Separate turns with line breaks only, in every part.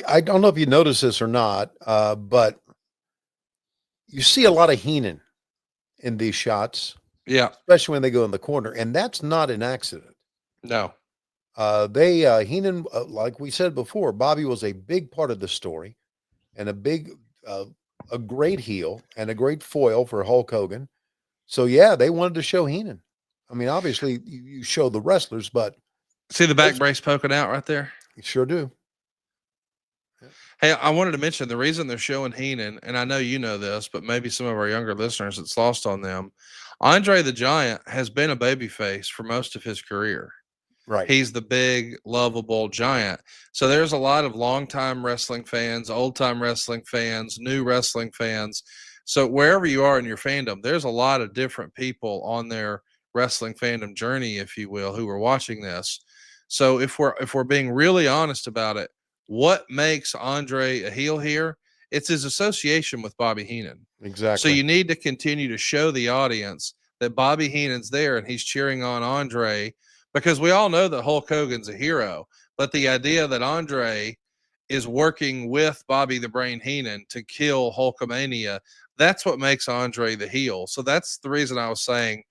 I don't know if you notice this or not, but you see a lot of Heenan in these shots,
Yeah.
especially when they go in the corner, and that's not an accident.
No.
They Heenan, like we said before, Bobby was a big part of the story and uh, a great heel and a great foil for Hulk Hogan. So yeah, they wanted to show Heenan. I mean, obviously you show the wrestlers, but
See the back
those
brace poking out right there?
you sure do. Yeah.
Hey, I wanted to mention the reason they're showing Heenan, and I know you know this, but maybe some of our younger listeners, it's lost on them. Andre the Giant has been a babyface for most of his career.
Right.
He's the big, lovable giant. So there's a lot of longtime wrestling fans, old time wrestling fans, new wrestling fans. So wherever you are in your fandom, there's a lot of different people on their wrestling fandom journey, if you will, who are watching this. So if we're being really honest about it, what makes Andre a heel here? It's his association with Bobby Heenan. So
Exactly.
you need to continue to show the audience that Bobby Heenan's there and he's cheering on Andre, because we all know that Hulk Hogan's a hero, but the idea that Andre is working with Bobby the Brain Heenan to kill Hulkamania, that's what makes Andre the heel. So that's the reason I was saying,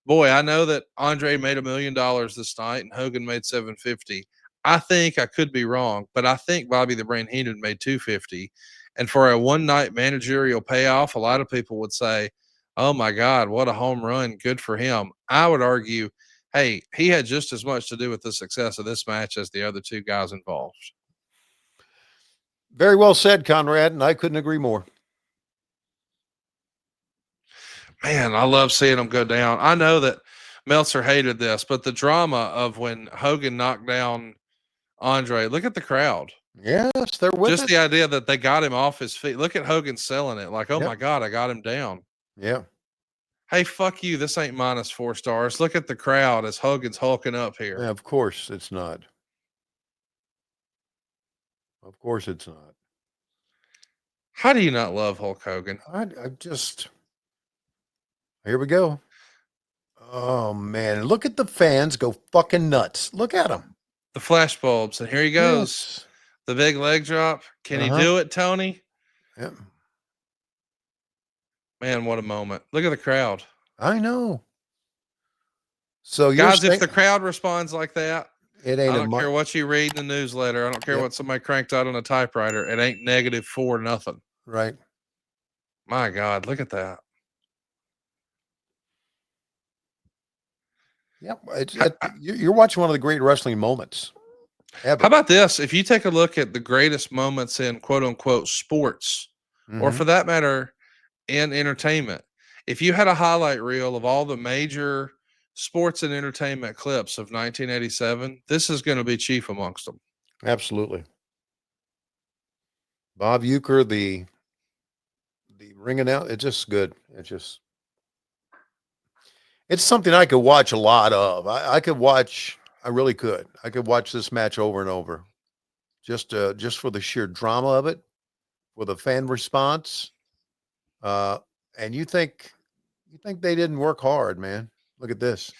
boy, I know that Andre made $1 million this night and Hogan made 750. I think I could be wrong, but I think Bobby the Brain Heenan made 250. And for a one night managerial payoff, a lot of people would say, oh my God, what a home run. Good for him. I would argue, hey, he had just as much to do with the success of this match as the other two guys involved.
Very well said, Conrad, and I couldn't agree more.
Man, I love seeing them go down. I know that Meltzer hated this, but the drama of when Hogan knocked down Andre, look at the crowd.
Yes, they're with
Just
it.
the idea that they got him off his feet. Look at Hogan selling it like, oh
Yep.
my God, I got him down.
Yeah.
Hey, fuck you. This ain't -4 stars. Look at the crowd as Hogan's hulking up
Yeah.
here.
Of course it's not. Of course it's not.
How do you not love Hulk Hogan?
I just here we go. Oh man, look at the fans go fucking nuts. Look at them.
The flash bulbs. And here he goes.
Yes.
The big leg drop. Can he
Uh-huh.
do it, Tony?
Yep.
Man, what a moment. Look at the crowd.
I know. So you're
Guys, if
saying
the crowd responds like that,
it
I
ain't a
don't care
month.
what you read in the newsletter. I don't care
Yep.
what somebody cranked out on a typewriter. It ain't -4 nothing.
Right.
My God, look at that.
Yep.
How,
You're watching one of the great wrestling moments
how
ever.
about this? If you take a look at the greatest moments in quote unquote sports, or
Mm-hmm.
for that matter, in entertainment, if you had a highlight reel of all the major sports and entertainment clips of 1987, this is going to be chief amongst them.
Absolutely. Bob Euchre, the ringing out, it's just good. It's something I could watch a lot of. I could watch. I really could. I could watch this match over and over, just for the sheer drama of it, for the fan response. Uh, and you think they didn't work hard, man? Look at this.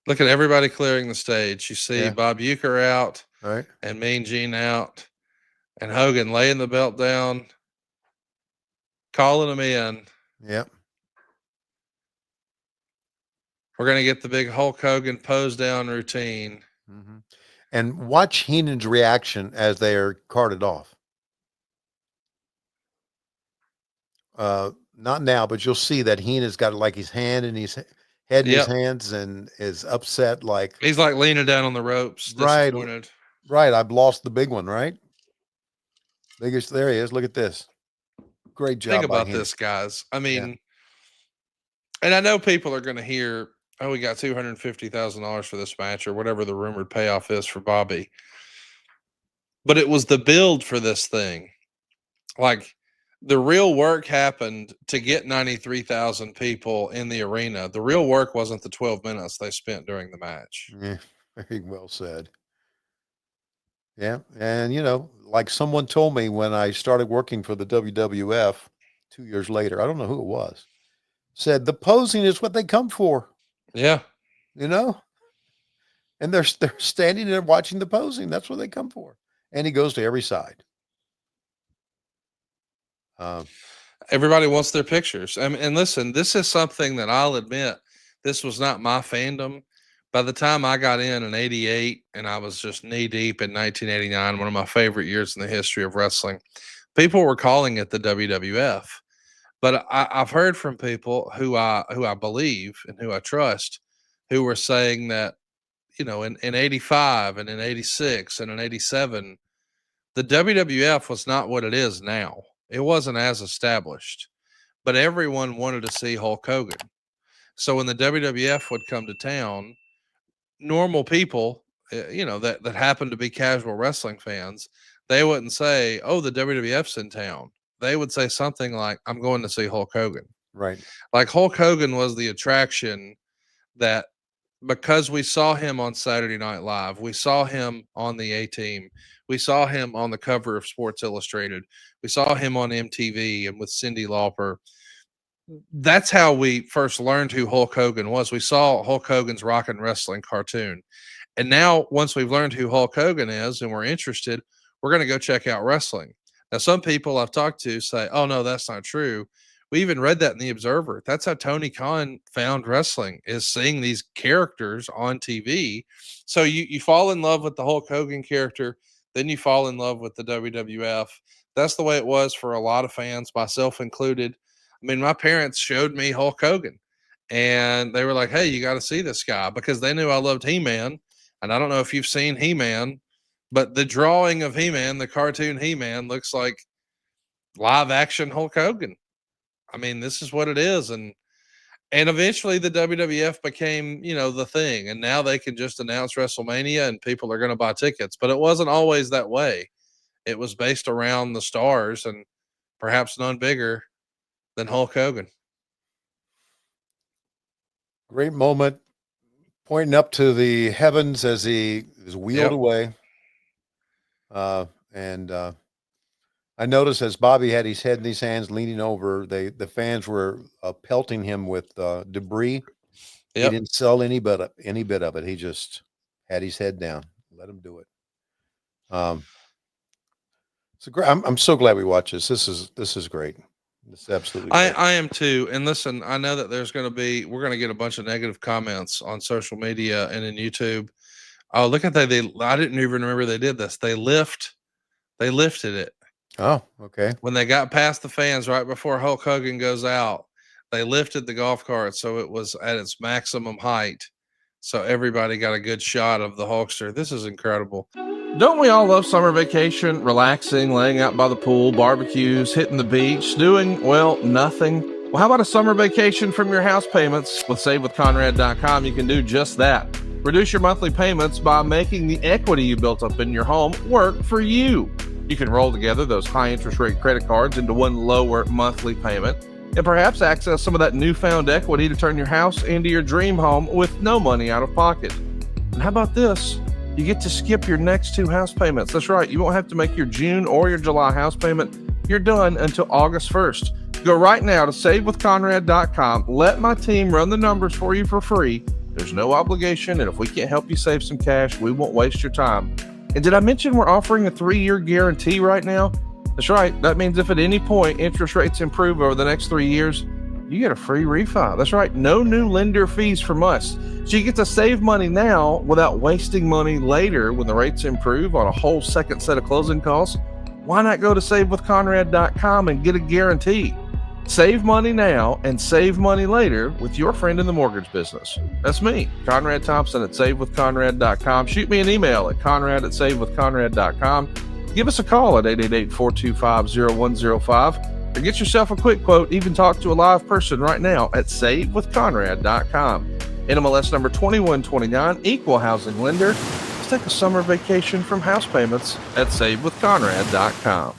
Look at everybody clearing the stage. You see
Yeah.
Bob Euchre out
All right.
and Mean Gene out, and Hogan laying the belt down, calling him in.
Yeah.
We're going to get the big Hulk Hogan pose down routine.
Hmm. And watch Heenan's reaction as they are carted off. Not now, but you'll see that Heenan's got like his hand in his head in his
Yep.
hands and is upset. Like,
He's like leaning down on the ropes,
right,
disappointed.
right. I've lost the big one. Right. Biggest. There he is. Look at this. Great
Think
job by
about
Heenan.
this, guys. I
Yeah.
mean, and I know people are going to hear, oh, we got $250,000 for this match or whatever the rumored payoff is for Bobby. But it was the build for this thing. Like, the real work happened to get 93,000 people in the arena. The real work wasn't the 12 minutes they spent during the match.
Yeah. Very well said. Yeah. And, like someone told me when I started working for the WWF 2 years later, I don't know who it was, said the posing is what they come for,
Yeah.
you know? And they're standing there watching the posing. That's what they come for. And he goes to every side. Uh,
Everybody wants their pictures. And listen, this is something that I'll admit, this was not my fandom. By the time I got in '88 and I was just knee deep in 1989, one of my favorite years in the history of wrestling, people were calling it the WWF. But I've heard from people who I believe and who I trust, who were saying that, in '85 and in '86 and in '87, the WWF was not what it is now. It wasn't as established, but everyone wanted to see Hulk Hogan. So when the WWF would come to town, normal people, that happen to be casual wrestling fans, they wouldn't say, "Oh, the WWF's in town." They would say something like, "I'm going to see Hulk Hogan."
right.
Like Hulk Hogan was the attraction that, because we saw him on Saturday Night Live, we saw him on the A Team, we saw him on the cover of Sports Illustrated, we saw him on MTV and with Cyndi Lauper. That's how we first learned who Hulk Hogan was. We saw Hulk Hogan's Rock and Wrestling cartoon. And now, once we've learned who Hulk Hogan is and we're interested, we're going to go check out wrestling. Now, some people I've talked to say, "Oh, no, that's not true." We even read that in the Observer. That's how Tony Khan found wrestling, is seeing these characters on TV. So you fall in love with the Hulk Hogan character, then you fall in love with the WWF. That's the way it was for a lot of fans, myself included. I mean, my parents showed me Hulk Hogan and they were like, "Hey, you got to see this guy," because they knew I loved He-Man. And I don't know if you've seen He-Man, but the drawing of He-Man, the cartoon He-Man, looks like live action Hulk Hogan. I mean, this is what it is. And eventually the WWF became, the thing. And now they can just announce WrestleMania and people are going to buy tickets. But it wasn't always that way. It was based around the stars, and perhaps none bigger than Hulk Hogan.
Great moment, pointing up to the heavens as he is wheeled
Yep.
away. And I noticed as Bobby had his head in his hands, leaning over, the fans were pelting him with debris. He
Yep.
didn't sell any bit of it. He just had his head down, let him do it. So great. I'm so glad we watched this. This is great. This is absolutely great.
I am too. And listen, I know that we're going to get a bunch of negative comments on social media and in YouTube. Oh, look at that. I didn't even remember they did this. They lifted it.
Oh, okay.
When they got past the fans right before Hulk Hogan goes out, they lifted the golf cart so it was at its maximum height. So everybody got a good shot of the Hulkster. This is incredible. Don't we all love summer vacation, relaxing, laying out by the pool, barbecues, hitting the beach, doing, well, nothing? Well, how about a summer vacation from your house payments? With SaveWithConrad.com, you can do just that. Reduce your monthly payments by making the equity you built up in your home work for you. You can roll together those high interest rate credit cards into one lower monthly payment, and perhaps access some of that newfound equity to turn your house into your dream home with no money out of pocket. And how about this? You get to skip your next 2 house payments. That's right. You won't have to make your June or your July house payment. You're done until August 1st. Go right now to SaveWithConrad.com. Let my team run the numbers for you for free. There's no obligation, and if we can't help you save some cash, we won't waste your time. And did I mention we're offering a 3-year guarantee right now? That's right. That means if at any point interest rates improve over the next 3 years, you get a free refi. That's right. No new lender fees from us. So you get to save money now without wasting money later when the rates improve on a whole second set of closing costs. Why not go to SaveWithConrad.com and get a guarantee? Save money now and save money later with your friend in the mortgage business. That's me, Conrad Thompson at SaveWithConrad.com. Shoot me an email at Conrad@SaveWithConrad.com. Give us a call at 888-425-0105. Or get yourself a quick quote. Even talk to a live person right now at SaveWithConrad.com. NMLS number 2129, equal housing lender. Let's take a summer vacation from house payments at SaveWithConrad.com.